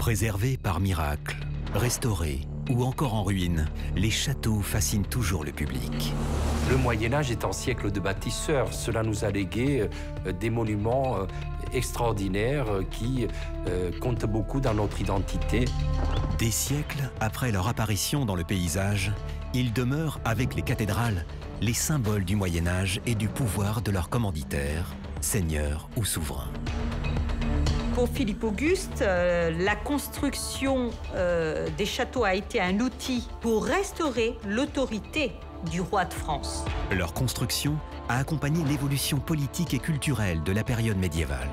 Préservés par miracle, restaurés ou encore en ruine, les châteaux fascinent toujours le public. Le Moyen-Âge est un siècle de bâtisseurs. Cela nous a légué des monuments extraordinaires qui comptent beaucoup dans notre identité. Des siècles après leur apparition dans le paysage, ils demeurent avec les cathédrales les symboles du Moyen-Âge et du pouvoir de leurs commanditaires, seigneurs ou souverains. Pour Philippe Auguste, la construction des châteaux a été un outil pour restaurer l'autorité du roi de France. Leur construction a accompagné l'évolution politique et culturelle de la période médiévale.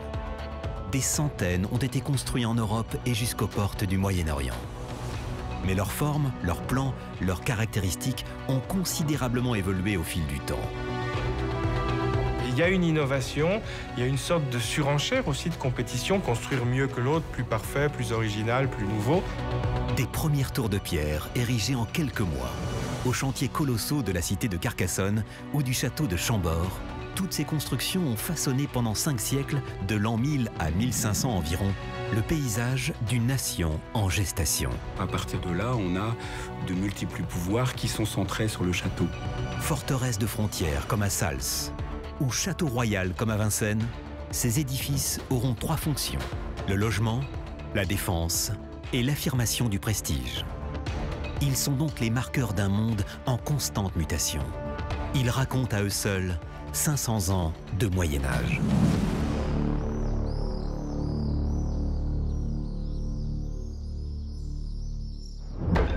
Des centaines ont été construits en Europe et jusqu'aux portes du Moyen-Orient. Mais leurs formes, leurs plans, leurs caractéristiques ont considérablement évolué au fil du temps. Il y a une innovation, il y a une sorte de surenchère aussi, de compétition, construire mieux que l'autre, plus parfait, plus original, plus nouveau. Des premières tours de pierre érigées en quelques mois, aux chantiers colossaux de la cité de Carcassonne ou du château de Chambord, toutes ces constructions ont façonné pendant 5 siècles, de l'an 1000 à 1500 environ, le paysage d'une nation en gestation. À partir de là, on a de multiples pouvoirs qui sont centrés sur le château. Forteresse de frontières comme à Sals, ou château royal comme à Vincennes, ces édifices auront 3 fonctions: le logement, la défense et l'affirmation du prestige. Ils sont donc les marqueurs d'un monde en constante mutation. Ils racontent à eux seuls 500 ans de Moyen-Âge.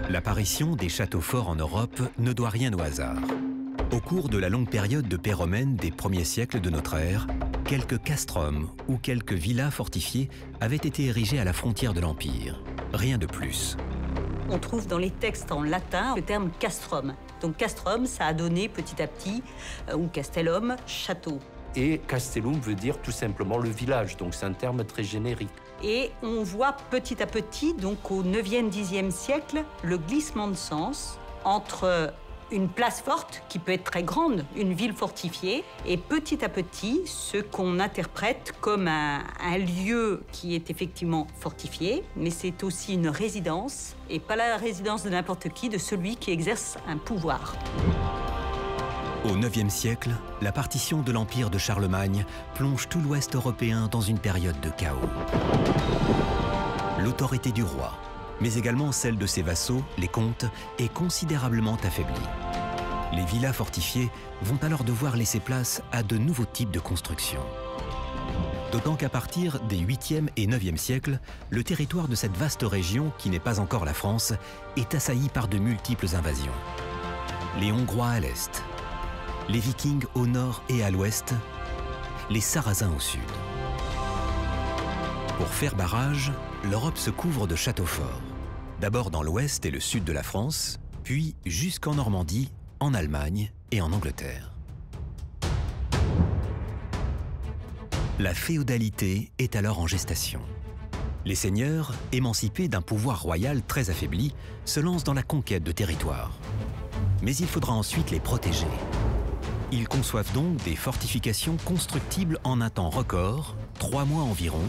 L'apparition des châteaux forts en Europe ne doit rien au hasard. Au cours de la longue période de paix romaine des premiers siècles de notre ère, quelques castrums ou quelques villas fortifiées avaient été érigées à la frontière de l'Empire. Rien de plus. On trouve dans les textes en latin le terme castrum. Donc castrum, ça a donné petit à petit, ou castellum, château. Et castellum veut dire tout simplement le village, donc c'est un terme très générique. Et on voit petit à petit, donc au 9e, 10e siècle, le glissement de sens entre une place forte, qui peut être très grande, une ville fortifiée, et petit à petit, ce qu'on interprète comme un lieu qui est effectivement fortifié, mais c'est aussi une résidence, et pas la résidence de n'importe qui, de celui qui exerce un pouvoir. Au IXe siècle, la partition de l'Empire de Charlemagne plonge tout l'Ouest européen dans une période de chaos. L'autorité du roi, mais également celle de ses vassaux, les comtes, est considérablement affaiblie. Les villas fortifiées vont alors devoir laisser place à de nouveaux types de constructions. D'autant qu'à partir des 8e et 9e siècles, le territoire de cette vaste région, qui n'est pas encore la France, est assailli par de multiples invasions. Les Hongrois à l'est, les Vikings au nord et à l'ouest, les Sarrasins au sud. Pour faire barrage, l'Europe se couvre de châteaux forts. D'abord dans l'ouest et le sud de la France, puis jusqu'en Normandie, en Allemagne et en Angleterre. La féodalité est alors en gestation. Les seigneurs, émancipés d'un pouvoir royal très affaibli, se lancent dans la conquête de territoires. Mais il faudra ensuite les protéger. Ils conçoivent donc des fortifications constructibles en un temps record, 3 mois environ,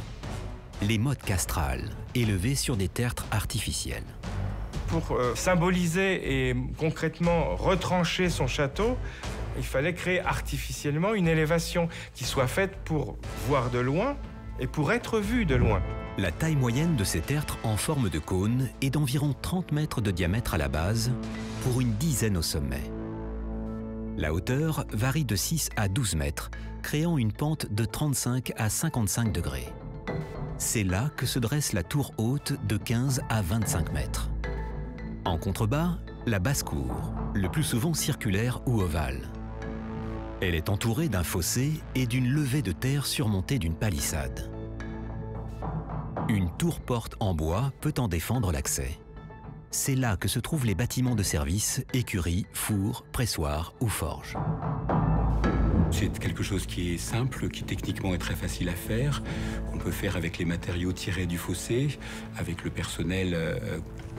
les mottes castrales, élevées sur des tertres artificiels. Pour symboliser et concrètement retrancher son château, il fallait créer artificiellement une élévation qui soit faite pour voir de loin et pour être vue de loin. La taille moyenne de ces tertres en forme de cône est d'environ 30 mètres de diamètre à la base, pour une dizaine au sommet. La hauteur varie de 6 à 12 mètres, créant une pente de 35 à 55 degrés. C'est là que se dresse la tour haute de 15 à 25 mètres. En contrebas, la basse-cour, le plus souvent circulaire ou ovale. Elle est entourée d'un fossé et d'une levée de terre surmontée d'une palissade. Une tour-porte en bois peut en défendre l'accès. C'est là que se trouvent les bâtiments de service, écuries, fours, pressoirs ou forges. C'est quelque chose qui est simple, qui techniquement est très facile à faire, qu'on peut faire avec les matériaux tirés du fossé, avec le personnel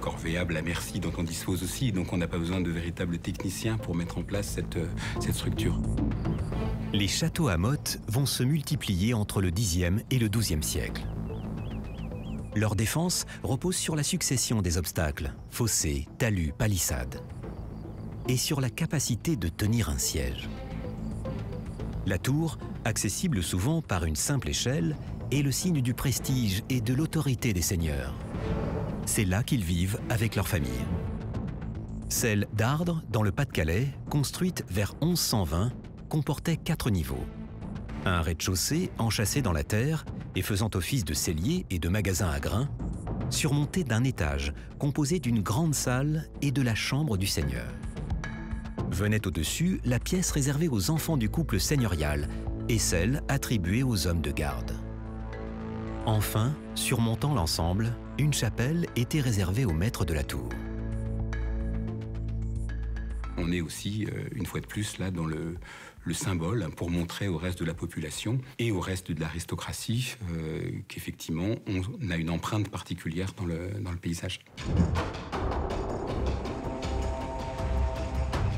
corvéable à merci dont on dispose aussi. Donc on n'a pas besoin de véritables techniciens pour mettre en place cette structure. Les châteaux à mottes vont se multiplier entre le Xe et le XIIe siècle. Leur défense repose sur la succession des obstacles, fossés, talus, palissades, et sur la capacité de tenir un siège. La tour, accessible souvent par une simple échelle, est le signe du prestige et de l'autorité des seigneurs. C'est là qu'ils vivent avec leur famille. Celle d'Ardres, dans le Pas-de-Calais, construite vers 1120, comportait 4 niveaux. Un rez-de-chaussée enchâssé dans la terre et faisant office de cellier et de magasin à grains, surmonté d'un étage composé d'une grande salle et de la chambre du seigneur. Venait au-dessus la pièce réservée aux enfants du couple seigneurial et celle attribuée aux hommes de garde. Enfin, surmontant l'ensemble, une chapelle était réservée au maître de la tour. On est aussi, une fois de plus, là dans le symbole pour montrer au reste de la population et au reste de l'aristocratie qu'effectivement, on a une empreinte particulière dans le paysage.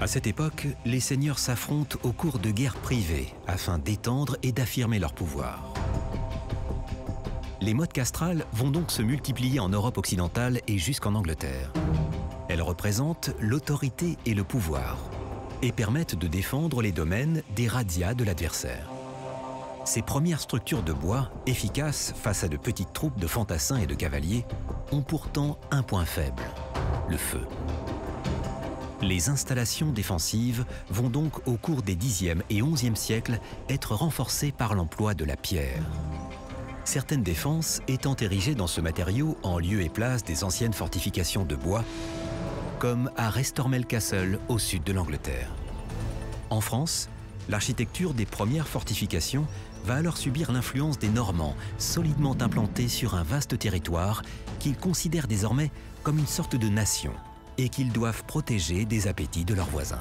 À cette époque, les seigneurs s'affrontent au cours de guerres privées afin d'étendre et d'affirmer leur pouvoir. Les mottes castrales vont donc se multiplier en Europe occidentale et jusqu'en Angleterre. Elles représentent l'autorité et le pouvoir et permettent de défendre les domaines des razzias de l'adversaire. Ces premières structures de bois, efficaces face à de petites troupes de fantassins et de cavaliers, ont pourtant un point faible, le feu. Les installations défensives vont donc au cours des Xe et XIe siècles être renforcées par l'emploi de la pierre. Certaines défenses étant érigées dans ce matériau en lieu et place des anciennes fortifications de bois, comme à Restormel Castle au sud de l'Angleterre. En France, l'architecture des premières fortifications va alors subir l'influence des Normands, solidement implantés sur un vaste territoire qu'ils considèrent désormais comme une sorte de nation et qu'ils doivent protéger des appétits de leurs voisins.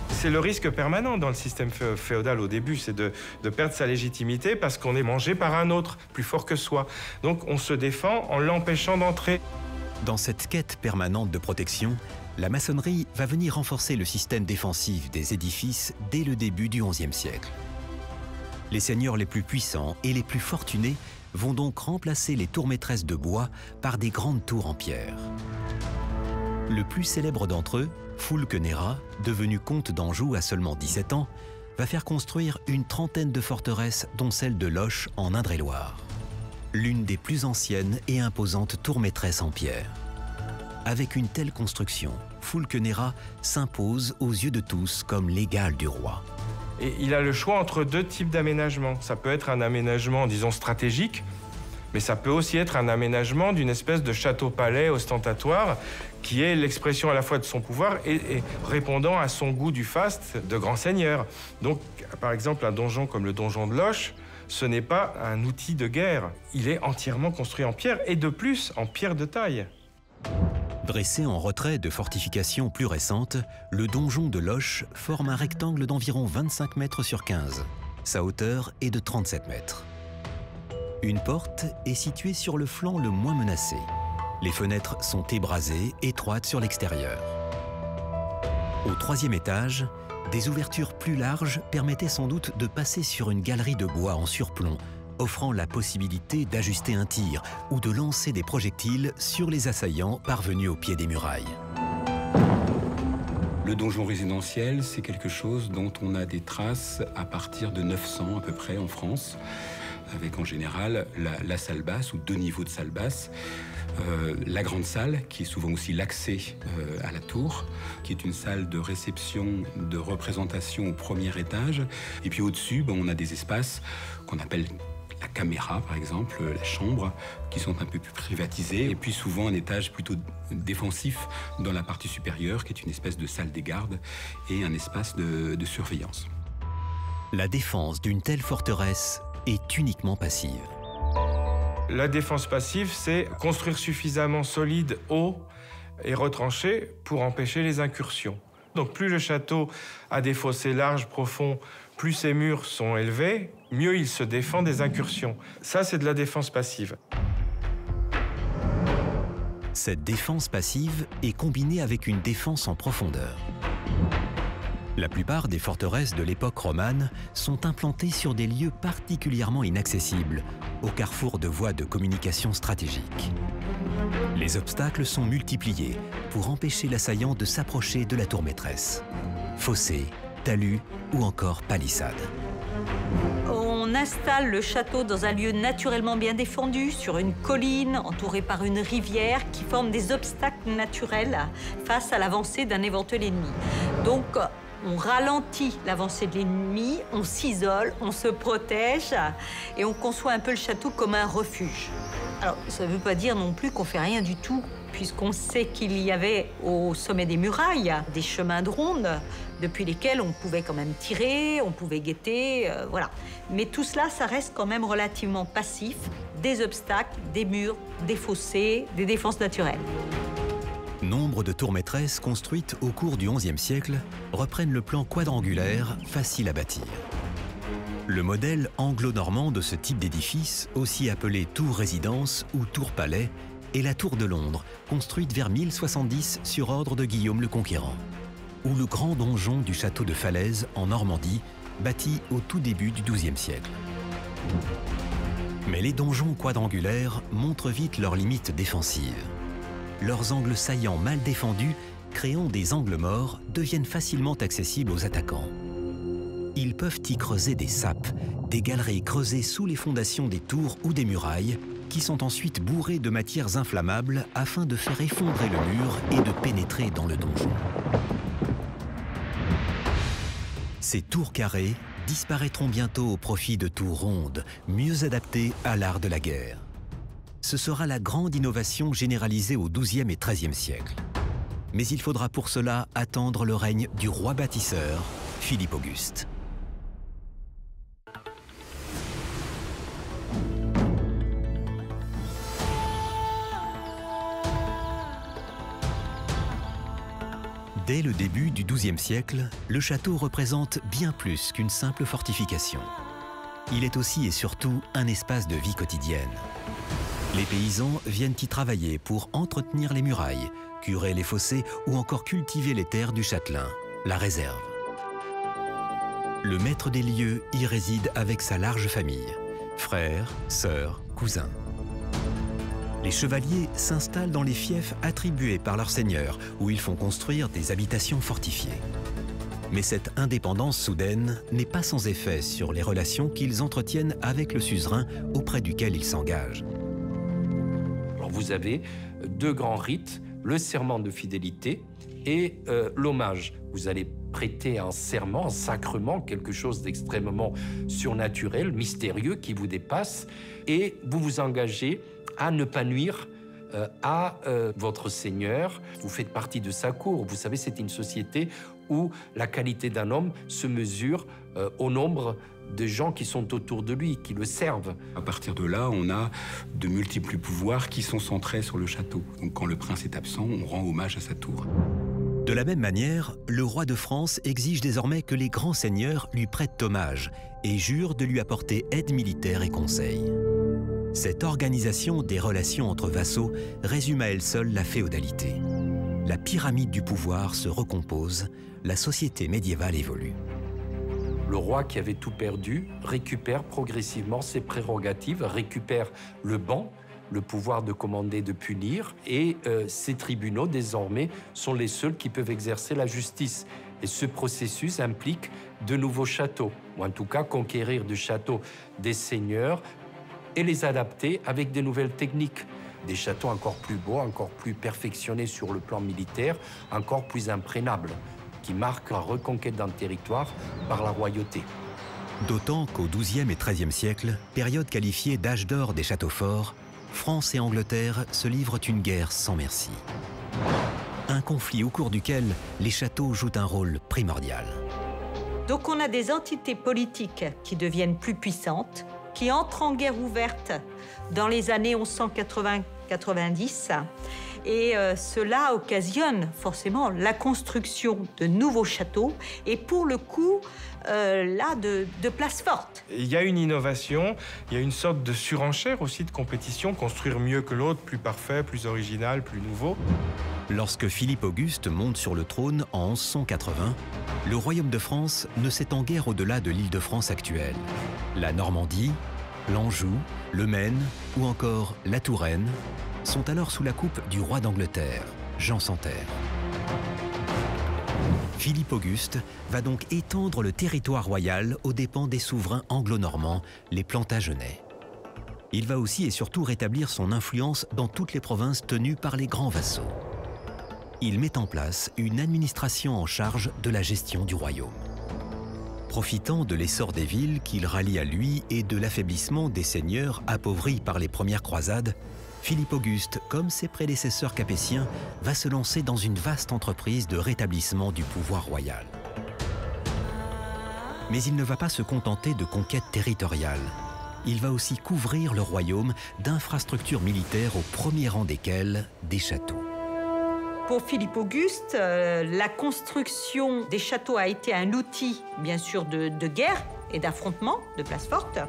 C'est le risque permanent dans le système féodal au début, c'est de perdre sa légitimité parce qu'on est mangé par un autre, plus fort que soi. Donc on se défend en l'empêchant d'entrer. Dans cette quête permanente de protection, la maçonnerie va venir renforcer le système défensif des édifices dès le début du XIe siècle. Les seigneurs les plus puissants et les plus fortunés vont donc remplacer les tours maîtresses de bois par des grandes tours en pierre. Le plus célèbre d'entre eux, Fulk Néra, devenu comte d'Anjou à seulement 17 ans, va faire construire une trentaine de forteresses, dont celle de Loches en Indre-et-Loire. L'une des plus anciennes et imposantes tours maîtresses en pierre. Avec une telle construction, Fulk Néra s'impose aux yeux de tous comme l'égal du roi. Et il a le choix entre 2 types d'aménagements. Ça peut être un aménagement, disons, stratégique, mais ça peut aussi être un aménagement d'une espèce de château-palais ostentatoire qui est l'expression à la fois de son pouvoir et répondant à son goût du faste de grand seigneur. Donc, par exemple, un donjon comme le donjon de Loches, ce n'est pas un outil de guerre. Il est entièrement construit en pierre et de plus en pierre de taille. Dressé en retrait de fortifications plus récentes, le donjon de Loches forme un rectangle d'environ 25 mètres sur 15. Sa hauteur est de 37 mètres. Une porte est située sur le flanc le moins menacé. Les fenêtres sont ébrasées, étroites sur l'extérieur. Au 3e étage, des ouvertures plus larges permettaient sans doute de passer sur une galerie de bois en surplomb, offrant la possibilité d'ajuster un tir ou de lancer des projectiles sur les assaillants parvenus au pied des murailles. Le donjon résidentiel, c'est quelque chose dont on a des traces à partir de 900 à peu près en France, avec en général la salle basse ou 2 niveaux de salle basse, la grande salle, qui est souvent aussi l'accès à la tour, qui est une salle de réception, de représentation au 1er étage. Et puis au-dessus, on a des espaces qu'on appelle la caméra, par exemple, la chambre, qui sont un peu plus privatisés. Et puis souvent un étage plutôt défensif dans la partie supérieure, qui est une espèce de salle des gardes et un espace de surveillance. La défense d'une telle forteresse est uniquement passive. La défense passive, c'est construire suffisamment solide, haut et retranché pour empêcher les incursions. Donc plus le château a des fossés larges, profonds, plus ses murs sont élevés, mieux il se défend des incursions. Ça, c'est de la défense passive. Cette défense passive est combinée avec une défense en profondeur. La plupart des forteresses de l'époque romane sont implantées sur des lieux particulièrement inaccessibles, au carrefour de voies de communication stratégiques. Les obstacles sont multipliés pour empêcher l'assaillant de s'approcher de la tour maîtresse. Fossés, talus ou encore palissades. On installe le château dans un lieu naturellement bien défendu, sur une colline entourée par une rivière qui forme des obstacles naturels face à l'avancée d'un éventuel ennemi. Donc, on ralentit l'avancée de l'ennemi, on s'isole, on se protège et on conçoit un peu le château comme un refuge. Alors, ça ne veut pas dire non plus qu'on ne fait rien du tout, puisqu'on sait qu'il y avait au sommet des murailles des chemins de ronde depuis lesquels on pouvait quand même tirer, on pouvait guetter, voilà. Mais tout cela, ça reste quand même relativement passif, des obstacles, des murs, des fossés, des défenses naturelles. Nombre de tours maîtresses construites au cours du XIe siècle reprennent le plan quadrangulaire facile à bâtir. Le modèle anglo-normand de ce type d'édifice, aussi appelé tour-résidence ou tour-palais, est la tour de Londres, construite vers 1070 sur ordre de Guillaume le Conquérant, ou le grand donjon du château de Falaise en Normandie, bâti au tout début du XIIe siècle. Mais les donjons quadrangulaires montrent vite leurs limites défensives. Leurs angles saillants mal défendus, créant des angles morts, deviennent facilement accessibles aux attaquants. Ils peuvent y creuser des sapes, des galeries creusées sous les fondations des tours ou des murailles, qui sont ensuite bourrées de matières inflammables afin de faire effondrer le mur et de pénétrer dans le donjon. Ces tours carrées disparaîtront bientôt au profit de tours rondes, mieux adaptées à l'art de la guerre. Ce sera la grande innovation généralisée au XIIe et XIIIe siècle. Mais il faudra pour cela attendre le règne du roi bâtisseur, Philippe Auguste. Dès le début du XIIe siècle, le château représente bien plus qu'une simple fortification. Il est aussi et surtout un espace de vie quotidienne. Les paysans viennent y travailler pour entretenir les murailles, curer les fossés ou encore cultiver les terres du châtelain, la réserve. Le maître des lieux y réside avec sa large famille, frères, sœurs, cousins. Les chevaliers s'installent dans les fiefs attribués par leur seigneur, où ils font construire des habitations fortifiées. Mais cette indépendance soudaine n'est pas sans effet sur les relations qu'ils entretiennent avec le suzerain auprès duquel ils s'engagent. Alors vous avez deux grands rites, le serment de fidélité et l'hommage. Vous allez prêter un serment, un sacrement, quelque chose d'extrêmement surnaturel, mystérieux, qui vous dépasse, et vous vous engagez à ne pas nuire à votre seigneur. Vous faites partie de sa cour. Vous savez, c'est une société où la qualité d'un homme se mesure au nombre de gens qui sont autour de lui, qui le servent. À partir de là, on a de multiples pouvoirs qui sont centrés sur le château. Donc quand le prince est absent, on rend hommage à sa tour. De la même manière, le roi de France exige désormais que les grands seigneurs lui prêtent hommage et jure de lui apporter aide militaire et conseil. Cette organisation des relations entre vassaux résume à elle seule la féodalité. La pyramide du pouvoir se recompose, la société médiévale évolue. Le roi qui avait tout perdu récupère progressivement ses prérogatives, récupère le ban, le pouvoir de commander, de punir, et ces tribunaux, désormais, sont les seuls qui peuvent exercer la justice. Et ce processus implique de nouveaux châteaux, ou en tout cas conquérir du château des seigneurs et les adapter avec de nouvelles techniques. Des châteaux encore plus beaux, encore plus perfectionnés sur le plan militaire, encore plus imprénables, qui marquent la reconquête d'un territoire par la royauté. D'autant qu'au XIIe et XIIIe siècle, période qualifiée d'âge d'or des châteaux forts, France et Angleterre se livrent une guerre sans merci. Un conflit au cours duquel les châteaux jouent un rôle primordial. Donc on a des entités politiques qui deviennent plus puissantes, qui entrent en guerre ouverte dans les années 1180-90 Et cela occasionne forcément la construction de nouveaux châteaux et pour le coup, là, de places fortes. Il y a une innovation, il y a une sorte de surenchère aussi de compétition, construire mieux que l'autre, plus parfait, plus original, plus nouveau. Lorsque Philippe Auguste monte sur le trône en 1180, le royaume de France ne s'étend guère au-delà de l'Île-de-France actuelle. La Normandie, l'Anjou, le Maine ou encore la Touraine sont alors sous la coupe du roi d'Angleterre, Jean sans Terre. Philippe Auguste va donc étendre le territoire royal aux dépens des souverains anglo-normands, les Plantagenets. Il va aussi et surtout rétablir son influence dans toutes les provinces tenues par les grands vassaux. Il met en place une administration en charge de la gestion du royaume. Profitant de l'essor des villes qu'il rallie à lui et de l'affaiblissement des seigneurs appauvris par les premières croisades, Philippe Auguste, comme ses prédécesseurs capétiens, va se lancer dans une vaste entreprise de rétablissement du pouvoir royal. Mais il ne va pas se contenter de conquêtes territoriales. Il va aussi couvrir le royaume d'infrastructures militaires au premier rang desquelles des châteaux. Pour Philippe Auguste, la construction des châteaux a été un outil, bien sûr, de guerre et d'affrontement, de place forte,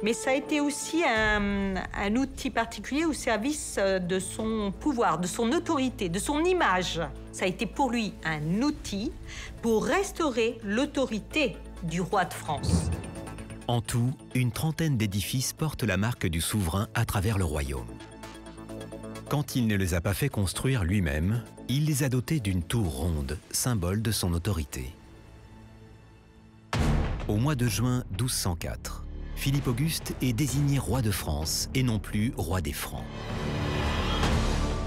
mais ça a été aussi un outil particulier au service de son pouvoir, de son autorité, de son image. Ça a été pour lui un outil pour restaurer l'autorité du roi de France. En tout, une trentaine d'édifices portent la marque du souverain à travers le royaume. Quand il ne les a pas fait construire lui-même, il les a dotés d'une tour ronde, symbole de son autorité. Au mois de juin 1204, Philippe Auguste est désigné roi de France et non plus roi des Francs.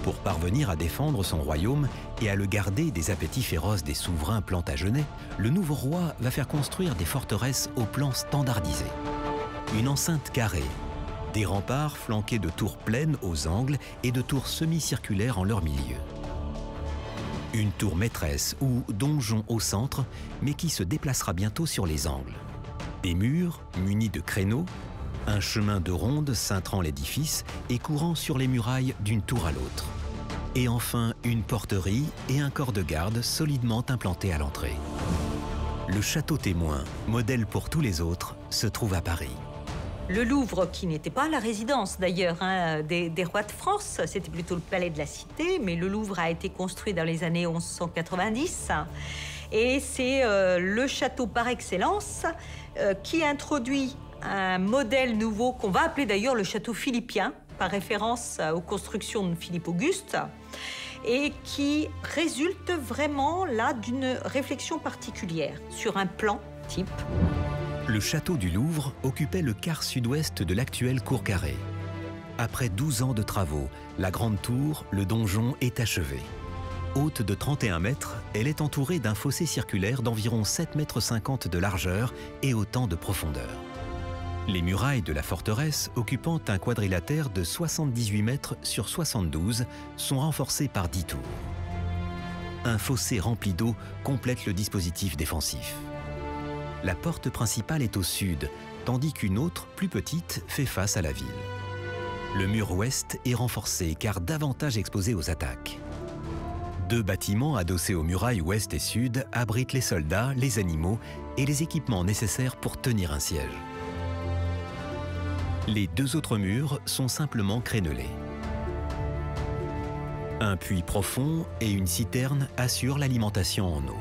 Pour parvenir à défendre son royaume et à le garder des appétits féroces des souverains plantagenets, le nouveau roi va faire construire des forteresses au plan standardisé. Une enceinte carrée, des remparts flanqués de tours pleines aux angles et de tours semi-circulaires en leur milieu. Une tour maîtresse ou donjon au centre, mais qui se déplacera bientôt sur les angles. Des murs munis de créneaux, un chemin de ronde cintrant l'édifice et courant sur les murailles d'une tour à l'autre. Et enfin, une porterie et un corps de garde solidement implantés à l'entrée. Le château témoin, modèle pour tous les autres, se trouve à Paris. Le Louvre, qui n'était pas la résidence d'ailleurs des rois de France, c'était plutôt le palais de la Cité, mais le Louvre a été construit dans les années 1190. Et c'est le château par excellence qui introduit un modèle nouveau qu'on va appeler d'ailleurs le château philippien, par référence aux constructions de Philippe Auguste, et qui résulte vraiment là d'une réflexion particulière sur un plan type. Le château du Louvre occupait le quart sud-ouest de l'actuelle cour carrée. Après 12 ans de travaux, la grande tour, le donjon, est achevée. Haute de 31 mètres, elle est entourée d'un fossé circulaire d'environ 7,50 mètres de largeur et autant de profondeur. Les murailles de la forteresse, occupant un quadrilatère de 78 mètres sur 72, sont renforcées par 10 tours. Un fossé rempli d'eau complète le dispositif défensif. La porte principale est au sud, tandis qu'une autre, plus petite, fait face à la ville. Le mur ouest est renforcé car davantage exposé aux attaques. 2 bâtiments adossés aux murailles ouest et sud abritent les soldats, les animaux et les équipements nécessaires pour tenir un siège. Les 2 autres murs sont simplement crénelés. Un puits profond et une citerne assurent l'alimentation en eau.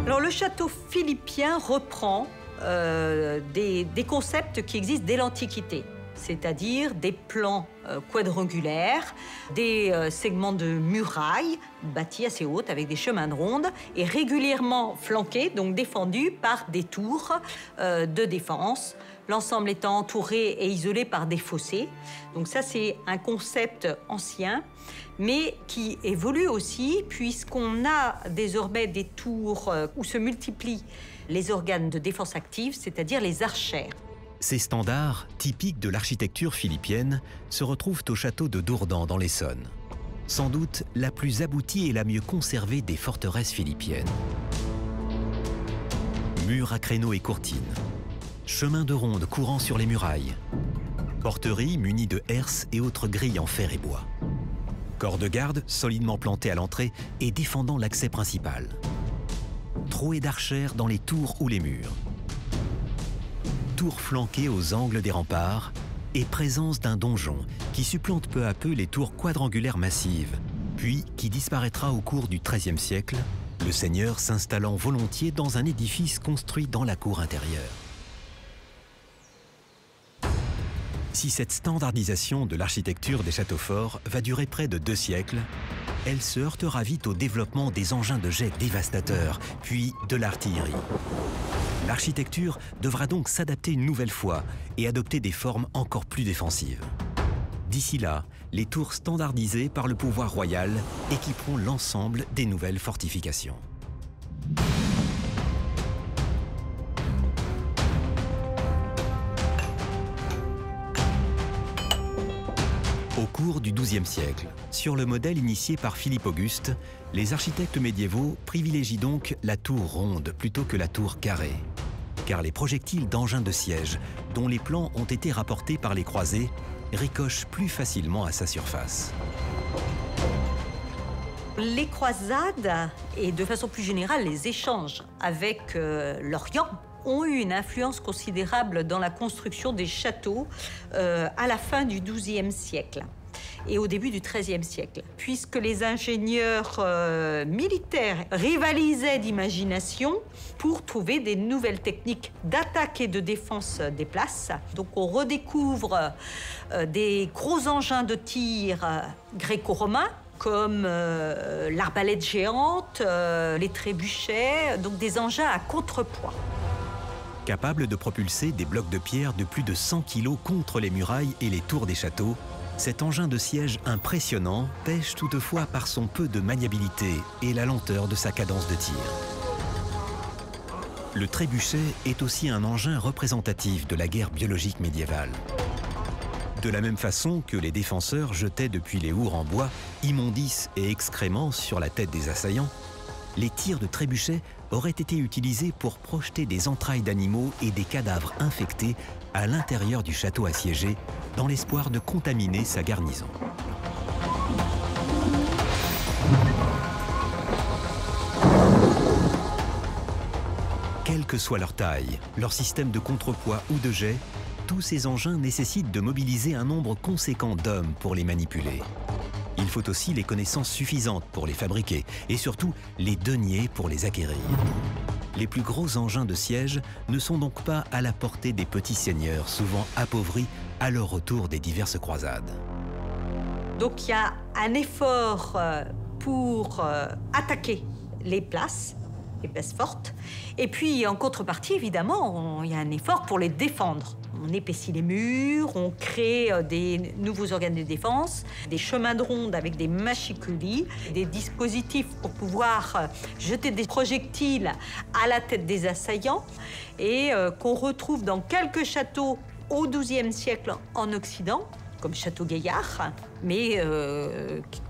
Alors, le château philippien reprend des concepts qui existent dès l'Antiquité, c'est-à-dire des plans quadrangulaires, des segments de murailles bâtis assez hautes avec des chemins de ronde et régulièrement flanqués, donc défendus par des tours de défense, l'ensemble étant entouré et isolé par des fossés. Donc ça, c'est un concept ancien, mais qui évolue aussi puisqu'on a désormais des tours où se multiplient les organes de défense active, c'est-à-dire les archères. Ces standards, typiques de l'architecture philippienne, se retrouvent au château de Dourdan dans l'Essonne. Sans doute la plus aboutie et la mieux conservée des forteresses philippiennes. Murs à créneaux et courtines, chemins de ronde courant sur les murailles, porterie munie de herses et autres grilles en fer et bois. Corps de garde solidement plantés à l'entrée et défendant l'accès principal. Trouées d'archères dans les tours ou les murs. Tours flanquées aux angles des remparts et présence d'un donjon qui supplante peu à peu les tours quadrangulaires massives, puis qui disparaîtra au cours du XIIIe siècle, le seigneur s'installant volontiers dans un édifice construit dans la cour intérieure. Si cette standardisation de l'architecture des châteaux forts va durer près de 2 siècles, elle se heurtera vite au développement des engins de jet dévastateurs, puis de l'artillerie. L'architecture devra donc s'adapter une nouvelle fois et adopter des formes encore plus défensives. D'ici là, les tours standardisées par le pouvoir royal équiperont l'ensemble des nouvelles fortifications. Au cours du XIIe siècle, sur le modèle initié par Philippe Auguste, les architectes médiévaux privilégient donc la tour ronde plutôt que la tour carrée. Car les projectiles d'engins de siège, dont les plans ont été rapportés par les croisés, ricochent plus facilement à sa surface. Les croisades, et de façon plus générale les échanges avec l'Orient, ont eu une influence considérable dans la construction des châteaux à la fin du XIIe siècle et au début du XIIIe siècle, puisque les ingénieurs militaires rivalisaient d'imagination pour trouver des nouvelles techniques d'attaque et de défense des places. Donc on redécouvre des gros engins de tir gréco-romains, comme l'arbalète géante, les trébuchets, donc des engins à contrepoids. Capable de propulser des blocs de pierre de plus de 100 kg contre les murailles et les tours des châteaux, cet engin de siège impressionnant pêche toutefois par son peu de maniabilité et la lenteur de sa cadence de tir. Le trébuchet est aussi un engin représentatif de la guerre biologique médiévale. De la même façon que les défenseurs jetaient depuis les hours en bois immondices et excréments sur la tête des assaillants, les tirs de trébuchet auraient été utilisés pour projeter des entrailles d'animaux et des cadavres infectés à l'intérieur du château assiégé, dans l'espoir de contaminer sa garnison. Quelle que soit leur taille, leur système de contrepoids ou de jet, tous ces engins nécessitent de mobiliser un nombre conséquent d'hommes pour les manipuler. Il faut aussi les connaissances suffisantes pour les fabriquer et surtout les deniers pour les acquérir. Les plus gros engins de siège ne sont donc pas à la portée des petits seigneurs, souvent appauvris à leur retour des diverses croisades. Donc il y a un effort pour attaquer les places fortes. Et puis, en contrepartie, évidemment, il y a un effort pour les défendre. On épaissit les murs, on crée des nouveaux organes de défense, des chemins de ronde avec des machicoulis, des dispositifs pour pouvoir jeter des projectiles à la tête des assaillants et qu'on retrouve dans quelques châteaux au XIIe siècle en Occident, comme Château-Gaillard, mais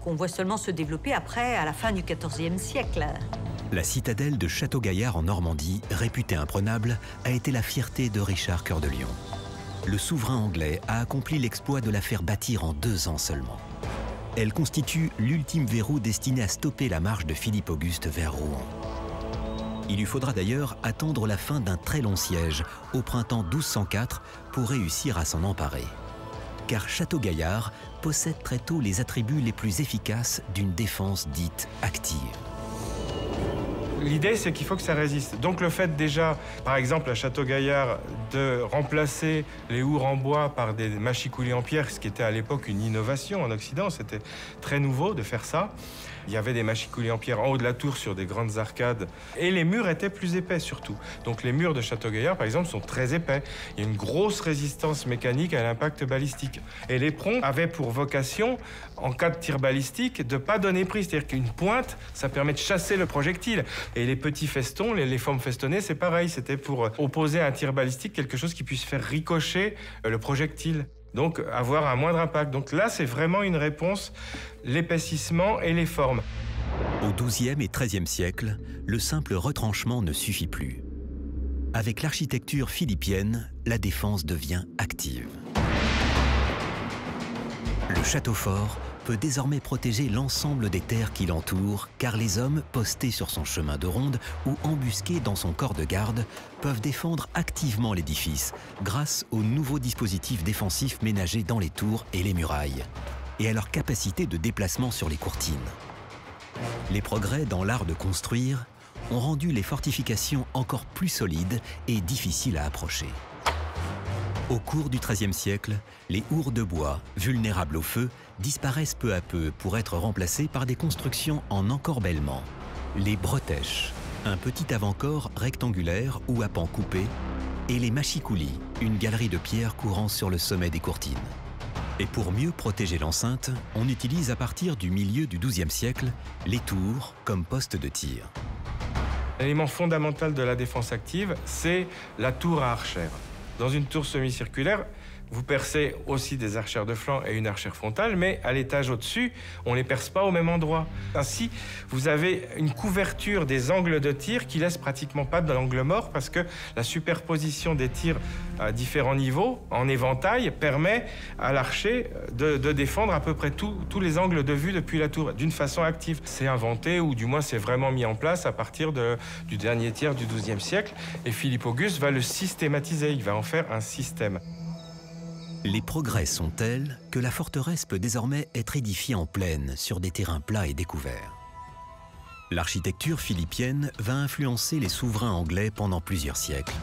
qu'on voit seulement se développer après, à la fin du XIVe siècle. La citadelle de Château-Gaillard en Normandie, réputée imprenable, a été la fierté de Richard Cœur de Lion. Le souverain anglais a accompli l'exploit de la faire bâtir en 2 ans seulement. Elle constitue l'ultime verrou destiné à stopper la marche de Philippe Auguste vers Rouen. Il lui faudra d'ailleurs attendre la fin d'un très long siège, au printemps 1204, pour réussir à s'en emparer. Car Château-Gaillard possède très tôt les attributs les plus efficaces d'une défense dite active. L'idée, c'est qu'il faut que ça résiste. Donc le fait déjà, par exemple à Château-Gaillard, de remplacer les hours en bois par des machicoulis en pierre, ce qui était à l'époque une innovation en Occident, c'était très nouveau de faire ça. Il y avait des machicoulis en pierre en haut de la tour sur des grandes arcades. Et les murs étaient plus épais surtout. Donc les murs de Château-Gaillard, par exemple, sont très épais. Il y a une grosse résistance mécanique à l'impact balistique. Et l'éperon avait pour vocation, en cas de tir balistique, de ne pas donner prise. C'est-à-dire qu'une pointe, ça permet de chasser le projectile. Et les petits festons, les formes festonnées, c'est pareil. C'était pour opposer à un tir balistique quelque chose qui puisse faire ricocher le projectile. Donc avoir un moindre impact. Donc là, c'est vraiment une réponse, l'épaississement et les formes. Au XIIe et XIIIe siècle, le simple retranchement ne suffit plus. Avec l'architecture philippienne, la défense devient active. château fort peut désormais protéger l'ensemble des terres qui l'entourent, car les hommes postés sur son chemin de ronde ou embusqués dans son corps de garde peuvent défendre activement l'édifice grâce aux nouveaux dispositifs défensifs ménagés dans les tours et les murailles, et à leur capacité de déplacement sur les courtines. Les progrès dans l'art de construire ont rendu les fortifications encore plus solides et difficiles à approcher. Au cours du XIIIe siècle, les hourds de bois, vulnérables au feu, disparaissent peu à peu pour être remplacés par des constructions en encorbellement. Les bretèches, un petit avant-corps rectangulaire ou à pans coupés, et les machicoulis, une galerie de pierre courant sur le sommet des courtines. Et pour mieux protéger l'enceinte, on utilise à partir du milieu du XIIe siècle les tours comme postes de tir. L'élément fondamental de la défense active, c'est la tour à archère. Dans une tour semi-circulaire, vous percez aussi des archères de flanc et une archère frontale, mais à l'étage au-dessus, on ne les perce pas au même endroit. Ainsi, vous avez une couverture des angles de tir qui laisse pratiquement pas de l'angle mort parce que la superposition des tirs à différents niveaux, en éventail, permet à l'archer de défendre à peu près tous les angles de vue depuis la tour, d'une façon active. C'est inventé, ou du moins c'est vraiment mis en place à partir du dernier tiers du XIIe siècle, et Philippe Auguste va le systématiser, il va en faire un système. Les progrès sont tels que la forteresse peut désormais être édifiée en plaine sur des terrains plats et découverts. L'architecture philippienne va influencer les souverains anglais pendant plusieurs siècles.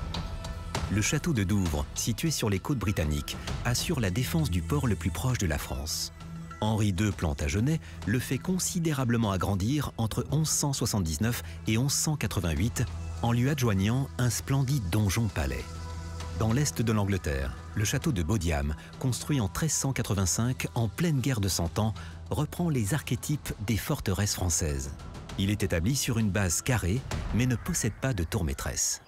Le château de Douvres, situé sur les côtes britanniques, assure la défense du port le plus proche de la France. Henri II Plantagenet le fait considérablement agrandir entre 1179 et 1188 en lui adjoignant un splendide donjon-palais. Dans l'est de l'Angleterre, le château de Baudiam, construit en 1385 en pleine guerre de Cent Ans, reprend les archétypes des forteresses françaises. Il est établi sur une base carrée, mais ne possède pas de tour maîtresse.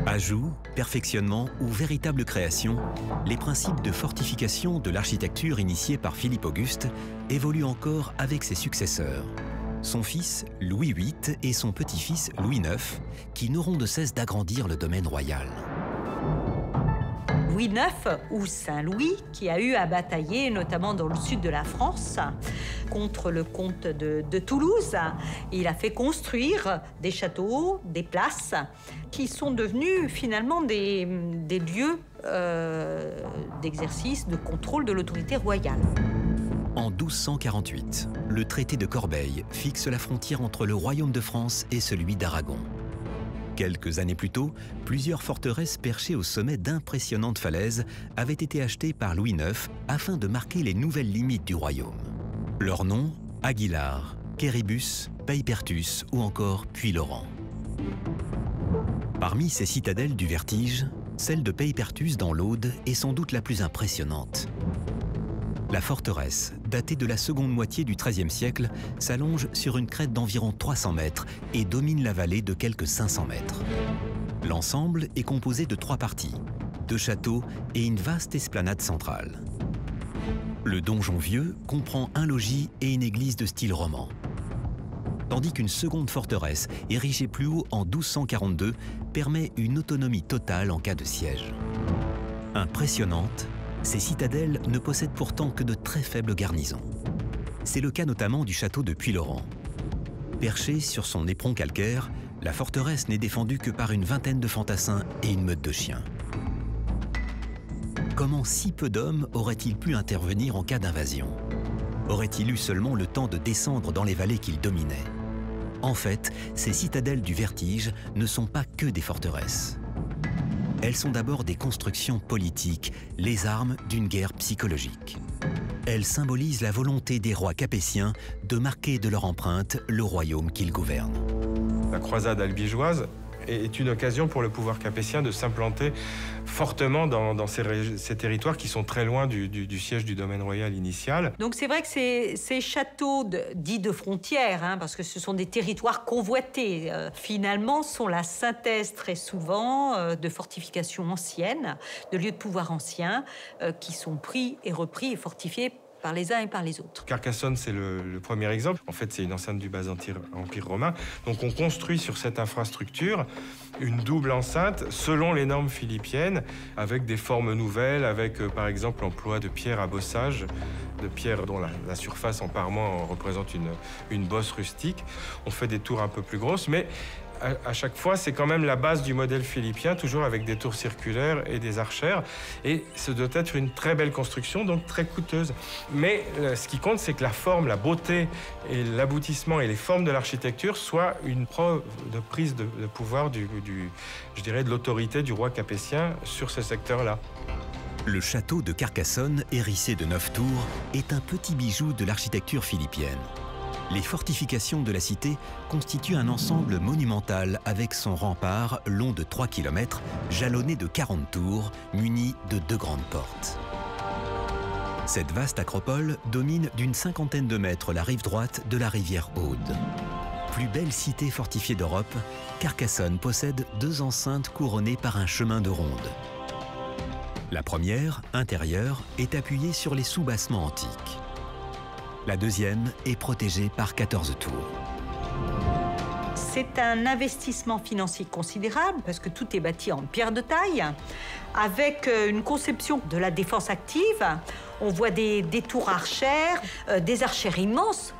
Ajout, perfectionnement ou véritable création, les principes de fortification de l'architecture initiés par Philippe Auguste évoluent encore avec ses successeurs. Son fils Louis VIII et son petit-fils Louis IX, qui n'auront de cesse d'agrandir le domaine royal. Louis IX, ou Saint-Louis, qui a eu à batailler, notamment dans le sud de la France, contre le comte de Toulouse. Il a fait construire des châteaux, des places, qui sont devenus finalement des lieux d'exercice, de contrôle de l'autorité royale. En 1248, le traité de Corbeil fixe la frontière entre le royaume de France et celui d'Aragon. Quelques années plus tôt, plusieurs forteresses perchées au sommet d'impressionnantes falaises avaient été achetées par Louis IX afin de marquer les nouvelles limites du royaume. Leurs noms, Aguilar, Quéribus, Peypertus ou encore Puylaurens. Parmi ces citadelles du vertige, celle de Peypertus dans l'Aude est sans doute la plus impressionnante. La forteresse, datée de la seconde moitié du XIIIe siècle, s'allonge sur une crête d'environ 300 mètres et domine la vallée de quelques 500 mètres. L'ensemble est composé de 3 parties, 2 châteaux et une vaste esplanade centrale. Le donjon vieux comprend un logis et une église de style roman. Tandis qu'une seconde forteresse, érigée plus haut en 1242, permet une autonomie totale en cas de siège. Impressionnante, ces citadelles ne possèdent pourtant que de très faibles garnisons. C'est le cas notamment du château de Puylaurens. Perchée sur son éperon calcaire, la forteresse n'est défendue que par une vingtaine de fantassins et une meute de chiens. Comment si peu d'hommes auraient-ils pu intervenir en cas d'invasion? Aurait-il eu seulement le temps de descendre dans les vallées qu'ils dominaient? En fait, ces citadelles du vertige ne sont pas que des forteresses. Elles sont d'abord des constructions politiques, les armes d'une guerre psychologique. Elles symbolisent la volonté des rois capétiens de marquer de leur empreinte le royaume qu'ils gouvernent. La croisade albigeoise est une occasion pour le pouvoir capétien de s'implanter fortement dans ces territoires qui sont très loin du siège du domaine royal initial. Donc c'est vrai que ces châteaux dits de frontières, parce que ce sont des territoires convoités, finalement sont la synthèse très souvent de fortifications anciennes, de lieux de pouvoir anciens qui sont pris et repris et fortifiés par les uns et par les autres. Carcassonne, c'est le premier exemple. En fait, c'est une enceinte du Bas-Empire romain. Donc on construit sur cette infrastructure une double enceinte selon les normes philippiennes, avec des formes nouvelles, avec par exemple l'emploi de pierres à bossage, de pierres dont la surface en parement représente une bosse rustique. On fait des tours un peu plus grosses, mais à chaque fois, c'est quand même la base du modèle philippien, toujours avec des tours circulaires et des archères. Et ce doit être une très belle construction, donc très coûteuse. Mais ce qui compte, c'est que la forme, la beauté et l'aboutissement et les formes de l'architecture soient une preuve de prise de pouvoir je dirais, de l'autorité du roi capétien sur ce secteur-là. Le château de Carcassonne, hérissé de 9 tours, est un petit bijou de l'architecture philippienne. Les fortifications de la cité constituent un ensemble monumental avec son rempart long de 3 km, jalonné de 40 tours, muni de 2 grandes portes. Cette vaste acropole domine d'une 50aine de mètres la rive droite de la rivière Aude. Plus belle cité fortifiée d'Europe, Carcassonne possède 2 enceintes couronnées par un chemin de ronde. La première, intérieure, est appuyée sur les soubassements antiques. La deuxième est protégée par 14 tours. C'est un investissement financier considérable parce que tout est bâti en pierre de taille, avec une conception de la défense active. On voit des tours archères, des archères immenses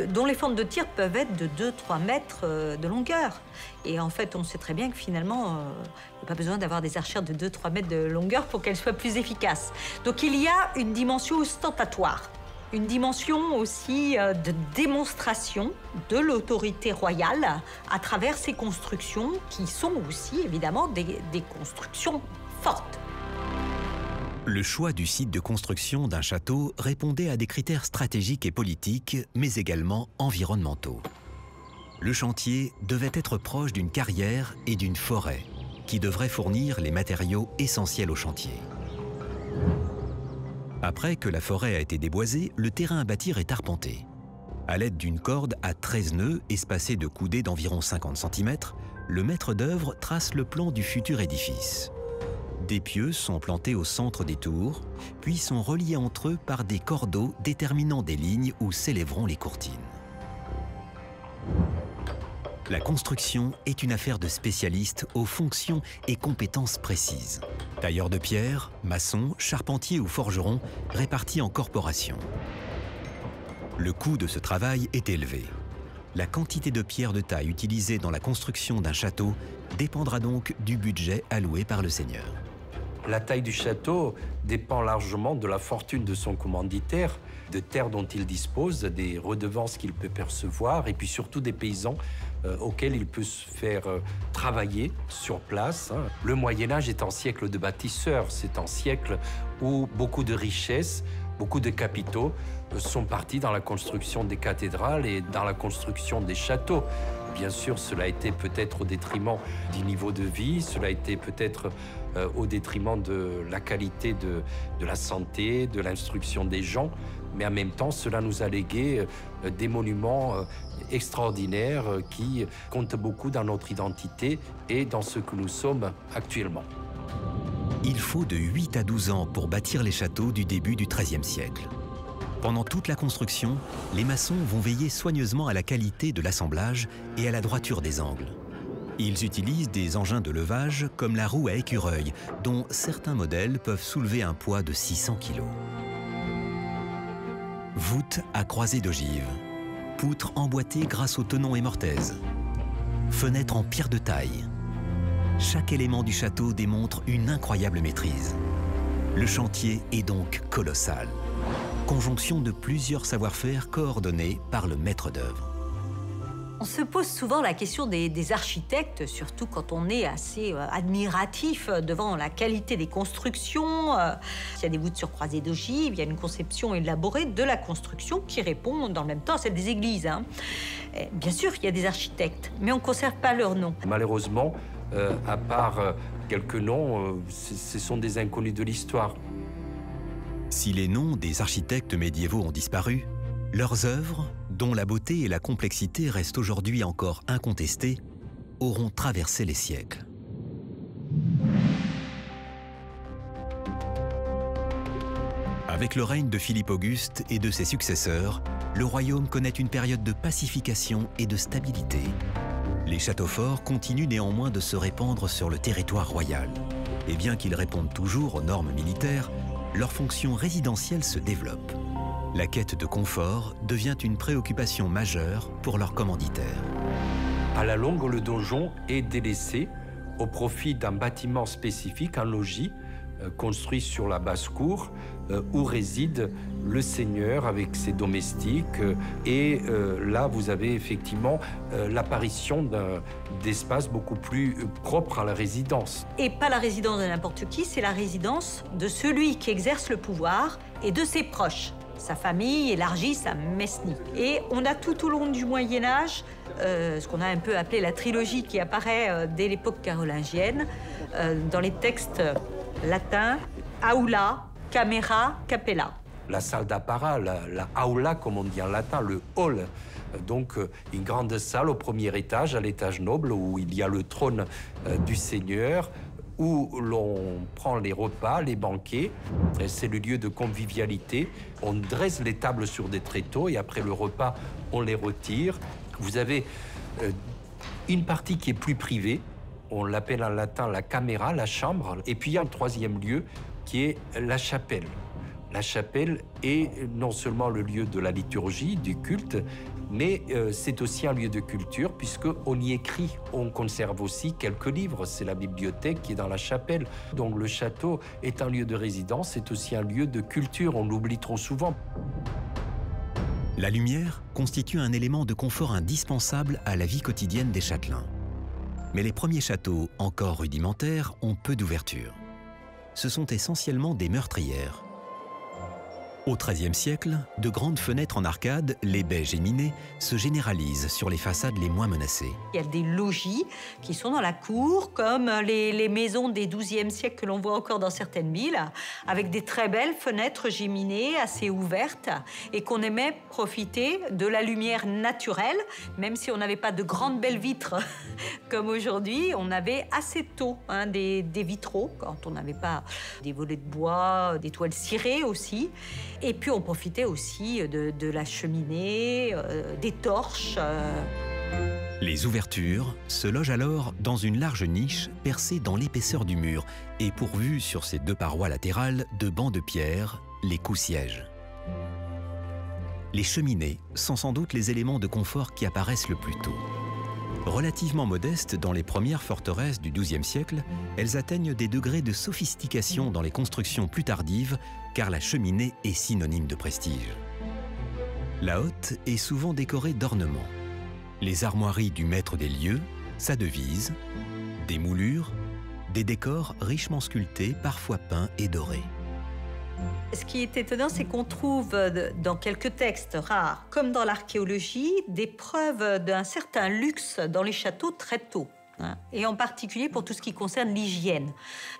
dont les fentes de tir peuvent être de 2-3 mètres de longueur. Et en fait, on sait très bien que finalement, il n'y a pas besoin d'avoir des archères de 2-3 mètres de longueur pour qu'elles soient plus efficaces. Donc il y a une dimension ostentatoire. Une dimension aussi de démonstration de l'autorité royale à travers ces constructions qui sont aussi évidemment des constructions fortes. Le choix du site de construction d'un château répondait à des critères stratégiques et politiques, mais également environnementaux. Le chantier devait être proche d'une carrière et d'une forêt qui devraient fournir les matériaux essentiels au chantier. Après que la forêt a été déboisée, le terrain à bâtir est arpenté. À l'aide d'une corde à 13 nœuds espacée de coudées d'environ 50 cm, le maître d'œuvre trace le plan du futur édifice. Des pieux sont plantés au centre des tours, puis sont reliés entre eux par des cordeaux déterminant des lignes où s'élèveront les courtines. La construction est une affaire de spécialistes aux fonctions et compétences précises. Tailleurs de pierre, maçons, charpentiers ou forgerons répartis en corporations. Le coût de ce travail est élevé. La quantité de pierre de taille utilisée dans la construction d'un château dépendra donc du budget alloué par le seigneur. La taille du château dépend largement de la fortune de son commanditaire, de terres dont il dispose, des redevances qu'il peut percevoir et puis surtout des paysans auxquels il peut se faire travailler sur place. Le Moyen-Âge est un siècle de bâtisseurs, c'est un siècle où beaucoup de richesses, beaucoup de capitaux sont partis dans la construction des cathédrales et dans la construction des châteaux. Bien sûr, cela a été peut-être au détriment du niveau de vie, cela a été peut-être au détriment de la qualité de la santé, de l'instruction des gens, mais en même temps, cela nous a légué des monuments extraordinaires qui comptent beaucoup dans notre identité et dans ce que nous sommes actuellement. Il faut de 8 à 12 ans pour bâtir les châteaux du début du XIIIe siècle. Pendant toute la construction, les maçons vont veiller soigneusement à la qualité de l'assemblage et à la droiture des angles. Ils utilisent des engins de levage comme la roue à écureuil, dont certains modèles peuvent soulever un poids de 600 kg. Voûtes à croisée d'ogives, poutres emboîtées grâce aux tenons et mortaises, fenêtres en pierre de taille. Chaque élément du château démontre une incroyable maîtrise. Le chantier est donc colossal. Conjonction de plusieurs savoir-faire coordonnés par le maître d'œuvre. On se pose souvent la question des architectes, surtout quand on est assez admiratif devant la qualité des constructions. Il y a des voûtes sur croisées d'ogives, il y a une conception élaborée de la construction qui répond dans le même temps à celle des églises. Et bien sûr, il y a des architectes, mais on ne conserve pas leurs noms. Malheureusement, à part quelques noms, ce sont des inconnus de l'histoire. Si les noms des architectes médiévaux ont disparu, leurs œuvres, dont la beauté et la complexité restent aujourd'hui encore incontestées, auront traversé les siècles. Avec le règne de Philippe Auguste et de ses successeurs, le royaume connaît une période de pacification et de stabilité. Les châteaux forts continuent néanmoins de se répandre sur le territoire royal. Et bien qu'ils répondent toujours aux normes militaires, leur fonction résidentielle se développe. La quête de confort devient une préoccupation majeure pour leurs commanditaires. À la longue, le donjon est délaissé au profit d'un bâtiment spécifique, un logis, construit sur la basse-cour, où réside le seigneur avec ses domestiques. Et là, vous avez effectivement l'apparition d'espaces beaucoup plus propres à la résidence. Et pas la résidence de n'importe qui, c'est la résidence de celui qui exerce le pouvoir et de ses proches. Sa famille élargie sa mesnie. Et on a tout au long du Moyen-Âge ce qu'on a un peu appelé la trilogie qui apparaît dès l'époque carolingienne dans les textes latins, aula, camera, capella. La salle d'apparat, la aula comme on dit en latin, le hall. Donc une grande salle au premier étage, à l'étage noble, où il y a le trône du seigneur, où l'on prend les repas, les banquets. C'est le lieu de convivialité. On dresse les tables sur des tréteaux et après le repas, on les retire. Vous avez une partie qui est plus privée. On l'appelle en latin la camera, la chambre. Et puis il y a un troisième lieu qui est la chapelle. La chapelle est non seulement le lieu de la liturgie, du culte, mais c'est aussi un lieu de culture puisqu'on y écrit. On conserve aussi quelques livres. C'est la bibliothèque qui est dans la chapelle. Donc le château est un lieu de résidence, c'est aussi un lieu de culture. On l'oublie trop souvent. La lumière constitue un élément de confort indispensable à la vie quotidienne des châtelains. Mais les premiers châteaux, encore rudimentaires, ont peu d'ouverture. Ce sont essentiellement des meurtrières. Au XIIIe siècle, de grandes fenêtres en arcade, les baies géminées, se généralisent sur les façades les moins menacées. Il y a des logis qui sont dans la cour, comme les maisons des XIIe siècle que l'on voit encore dans certaines villes, avec des très belles fenêtres géminées, assez ouvertes, et qu'on aimait profiter de la lumière naturelle, même si on n'avait pas de grandes belles vitres comme aujourd'hui, on avait assez tôt des vitraux, quand on n'avait pas des volets de bois, des toiles cirées aussi. Et puis on profitait aussi de la cheminée, des torches. Les ouvertures se logent alors dans une large niche percée dans l'épaisseur du mur et pourvue sur ses deux parois latérales de bancs de pierre, les cous-sièges. Les cheminées sont sans doute les éléments de confort qui apparaissent le plus tôt. Relativement modestes dans les premières forteresses du XIIe siècle, elles atteignent des degrés de sophistication dans les constructions plus tardives, car la cheminée est synonyme de prestige. La hotte est souvent décorée d'ornements. Les armoiries du maître des lieux, sa devise, des moulures, des décors richement sculptés, parfois peints et dorés. Ce qui est étonnant, c'est qu'on trouve dans quelques textes rares, comme dans l'archéologie, des preuves d'un certain luxe dans les châteaux très tôt. Et en particulier pour tout ce qui concerne l'hygiène.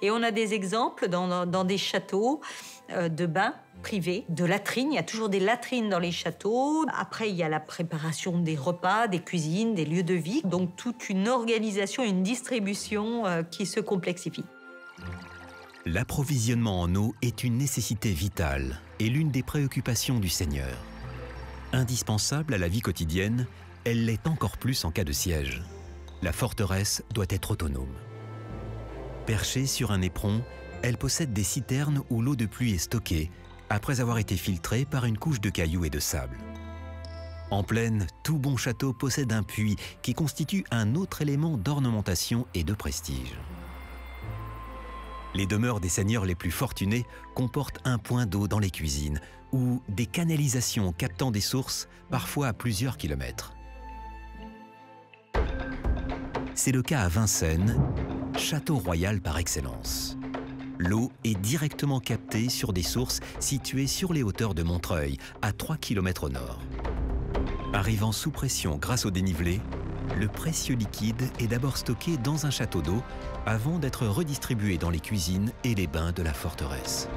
Et on a des exemples dans des châteaux de bains privés, de latrines. Il y a toujours des latrines dans les châteaux. Après, il y a la préparation des repas, des cuisines, des lieux de vie. Donc toute une organisation, une distribution qui se complexifie. L'approvisionnement en eau est une nécessité vitale et l'une des préoccupations du seigneur. Indispensable à la vie quotidienne, elle l'est encore plus en cas de siège. La forteresse doit être autonome. Perchée sur un éperon, elle possède des citernes où l'eau de pluie est stockée, après avoir été filtrée par une couche de cailloux et de sable. En plaine, tout bon château possède un puits qui constitue un autre élément d'ornementation et de prestige. Les demeures des seigneurs les plus fortunés comportent un point d'eau dans les cuisines ou des canalisations captant des sources, parfois à plusieurs kilomètres. C'est le cas à Vincennes, château royal par excellence. L'eau est directement captée sur des sources situées sur les hauteurs de Montreuil, à 3 km au nord. Arrivant sous pression grâce au dénivelé, le précieux liquide est d'abord stocké dans un château d'eau avant d'être redistribué dans les cuisines et les bains de la forteresse.